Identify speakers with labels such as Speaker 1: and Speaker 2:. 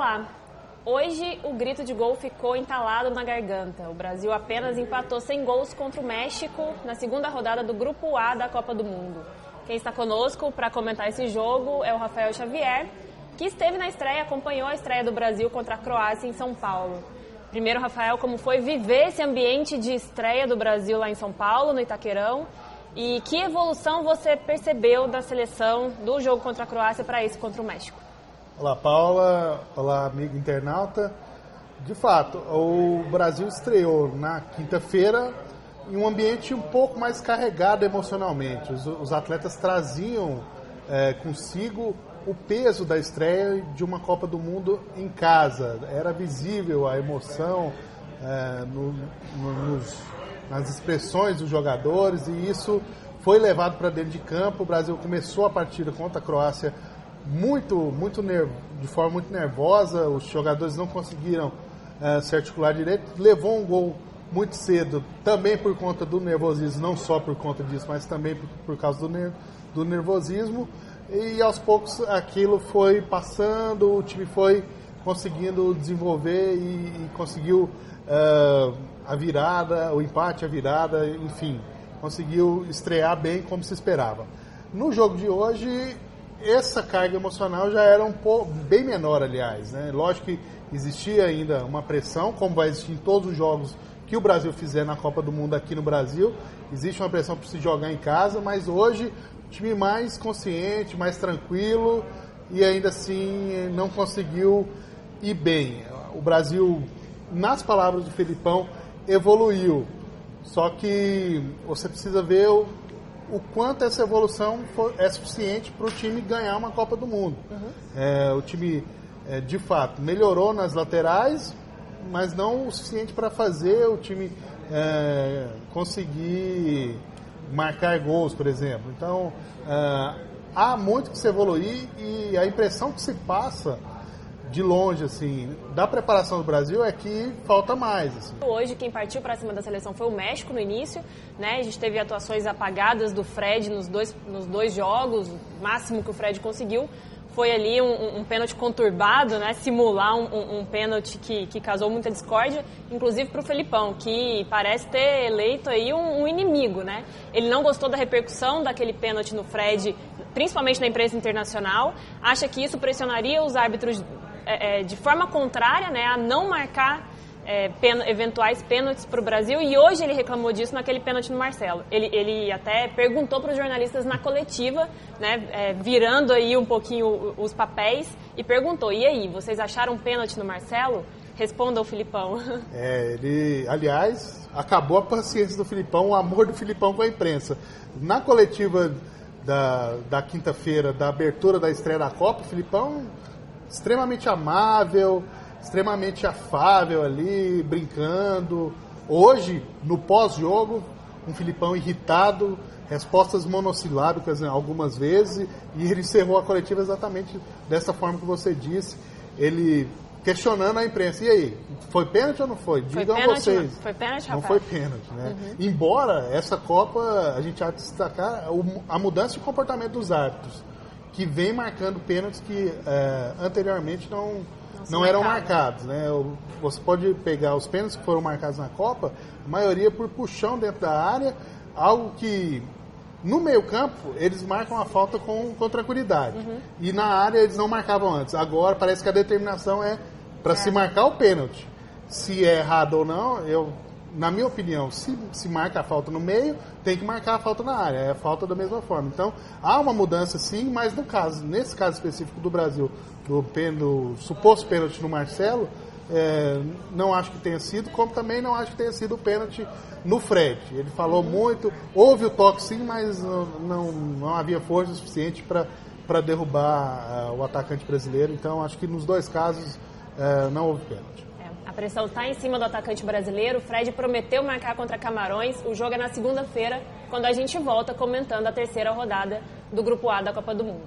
Speaker 1: falar. Hoje o grito de gol ficou entalado na garganta. O Brasil apenas empatou sem gols contra o México na segunda rodada do Grupo A da Copa do Mundo. Quem está conosco para comentar esse jogo é o Rafael Xavier, que esteve na estreia, acompanhou a estreia do Brasil contra a Croácia em São Paulo. Primeiro, Rafael, como foi viver esse ambiente de estreia do Brasil lá em São Paulo, no Itaquerão? E que evolução você percebeu da seleção do jogo contra a Croácia para esse contra o México?
Speaker 2: Olá, Paula. Olá, amigo internauta. De fato, o Brasil estreou na quinta-feira em um ambiente um pouco mais carregado emocionalmente. Os atletas traziam consigo o peso da estreia de uma Copa do Mundo em casa. Era visível a emoção nas expressões dos jogadores, e isso foi levado para dentro de campo. O Brasil começou a partida contra a Croácia de forma muito nervosa. Os jogadores não conseguiram se articular direito. Levou um gol muito cedo, também por conta do nervosismo, não só por conta disso, mas também por causa do nervosismo. E aos poucos aquilo foi passando, o time foi conseguindo desenvolver e conseguiu a virada, o empate, a virada, enfim, conseguiu estrear bem como se esperava. No jogo de hoje, essa carga emocional já era bem menor, aliás, né? Lógico que existia ainda uma pressão, como vai existir em todos os jogos que o Brasil fizer na Copa do Mundo aqui no Brasil. Existe uma pressão para se jogar em casa, mas hoje o time mais consciente, mais tranquilo, e ainda assim não conseguiu ir bem. O Brasil, nas palavras do Felipão, evoluiu. Só que você precisa ver o quanto essa evolução é suficiente para o time ganhar uma Copa do Mundo. O time, de fato, melhorou nas laterais, mas não o suficiente para fazer o time conseguir marcar gols, por exemplo. Então, há muito que se evoluir, e a impressão que se passa de longe, assim, da preparação do Brasil é que falta mais. Assim.
Speaker 1: Hoje quem partiu para cima da seleção foi o México no início, né? A gente teve atuações apagadas do Fred nos dois jogos. O máximo que o Fred conseguiu foi ali um pênalti conturbado, né? Simular um pênalti que causou muita discórdia, inclusive para o Felipão, que parece ter eleito aí um inimigo, né? Ele não gostou da repercussão daquele pênalti no Fred, principalmente na imprensa internacional, acha que isso pressionaria os árbitros de forma contrária, né, a não marcar eventuais pênaltis para o Brasil, e hoje ele reclamou disso naquele pênalti no Marcelo. Ele até perguntou para os jornalistas na coletiva, né, virando aí um pouquinho os papéis, e perguntou: e aí, vocês acharam pênalti no Marcelo? Responda ao Filipão.
Speaker 2: Ele, aliás, acabou a paciência do Filipão, o amor do Filipão com a imprensa. Na coletiva da quinta-feira, da abertura da estreia da Copa, o Filipão extremamente amável, extremamente afável ali, brincando. Hoje, no pós-jogo, um Filipão irritado, respostas monossilábicas algumas vezes, e ele encerrou a coletiva exatamente dessa forma que você disse, ele questionando a imprensa: e aí, foi pênalti ou não foi? Digam vocês.
Speaker 1: Foi pênalti,
Speaker 2: Não foi pênalti, né? Embora essa Copa, a gente há de destacar a mudança de comportamento dos árbitros, que vem marcando pênaltis que anteriormente não eram marcados, né? Você pode pegar os pênaltis que foram marcados na Copa, a maioria por puxão dentro da área, algo que no meio campo eles marcam a falta com tranquilidade, e na área eles não marcavam antes. Agora parece que a determinação é para se marcar o pênalti. Se é errado ou não, na minha opinião, se marca a falta no meio, tem que marcar a falta na área, é a falta da mesma forma. Então, há uma mudança sim, mas nesse caso específico do Brasil, do suposto pênalti no Marcelo, não acho que tenha sido, como também não acho que tenha sido o pênalti no Fred. Ele falou muito, houve o toque sim, mas não havia força suficiente para derrubar o atacante brasileiro. Então, acho que nos dois casos não houve pênalti.
Speaker 1: A pressão está em cima do atacante brasileiro. O Fred prometeu marcar contra Camarões. O jogo é na segunda-feira, quando a gente volta comentando a terceira rodada do Grupo A da Copa do Mundo.